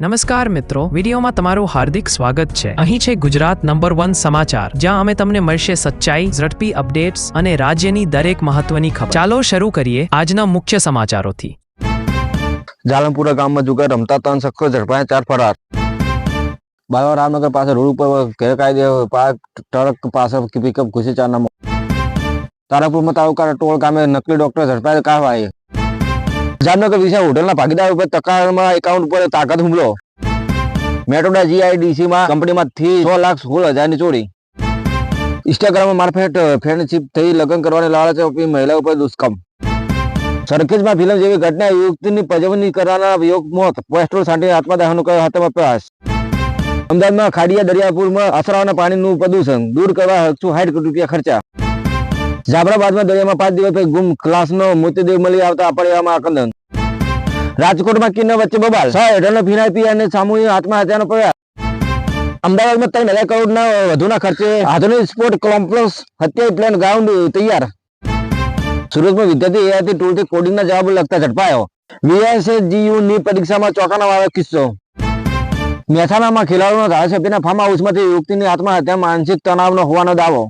નમસ્કાર મિત્રો, વિડીયોમાં તમારું હાર્દિક સ્વાગત છે। અહીં છે ગુજરાત નંબર 1 સમાચાર, જ્યાં અમે તમને મળશે સચ્ચાઈ, ઝડપી અપડેટ્સ અને રાજ્યની દરેક મહત્વની ખબર। ચાલો શરૂ કરીએ આજના મુખ્ય સમાચારોથી। જાલમપુરા ગામમાં જુગાર રમતા 3 શખ્સો ઝડપાયા, 4 ફરાર। બાવા રામનગર પાસે રોડ ઉપર ગેરકાયદે પાર્ક ટ્રક પાસે પિકઅપ ઘૂસી 4 ના મોત। તારાપુરમાં તાલુકા ટોળ ગામે નકલી ડોક્ટર ઝડપાયા, કાર્યવાહી। જામનગર વિશાળ હોટલના ભાગીદાર ઉપર તકારમાં એકાઉન્ટ ઉપર તાકાત હુમલો। મેટ્રોડા જીઆઈડીસી માં કંપનીમાંથી 6,16,000 ચોરી। ઇન્સ્ટાગ્રામ મારફત ફ્રેન્ડશિપ થઈ લગ્ન કરવાની લાલચ આપી મહિલા ઉપર દુષ્કર્મ। સરખેજમાં ફિલ્મ જેવી ઘટના, યુવતીની પજવણી કરવાના યુવક મોત, પેટ્રોલ છાંટી આત્મદહનનો કર્યો હત્યાનો પ્રયાસ। અમદાવાદમાં ખાડિયા દરિયાપુરમાં આશરાવાના પાણીનું પ્રદૂષણ દૂર કરવા 160 કરોડ રૂપિયા ખર્ચા। જાફરાબાદમાં દરિયામાં 5 દિવસ પછી ગુમ ક્લાસનો મૃતદેહ મળી આવતા પડ્યામાં આકંદન। રાજકોટમાં કિન્નર વચ્ચે બબાલ, 6 હેઠળનો ફિનાઇલ અને સામૂહિક આત્મહત્યાનો પ્રયાસ। અમદાવાદમાં 3,000 કરોડના વધુના ખર્ચે આધુનિક સ્પોર્ટ કોમ્પ્લેક્સ હત્યા પ્લાન ગ્રાઉન્ડ તૈયાર। સુરતમાં વિદ્યાર્થી એઆઈટી ટૂલથી કોડિંગના જવાબો લખતા ઝડપાયો। વીએસજીયુની પરીક્ષામાં ચોંકાવનારો વાળો કિસ્સો। મહેસાણામાં ખેલાડીઓના ધારાસભ્યના ફાર્મ હાઉસમાંથી યુવતીની આત્મહત્યા માનસિક તણાવનો હોવાનો દાવો।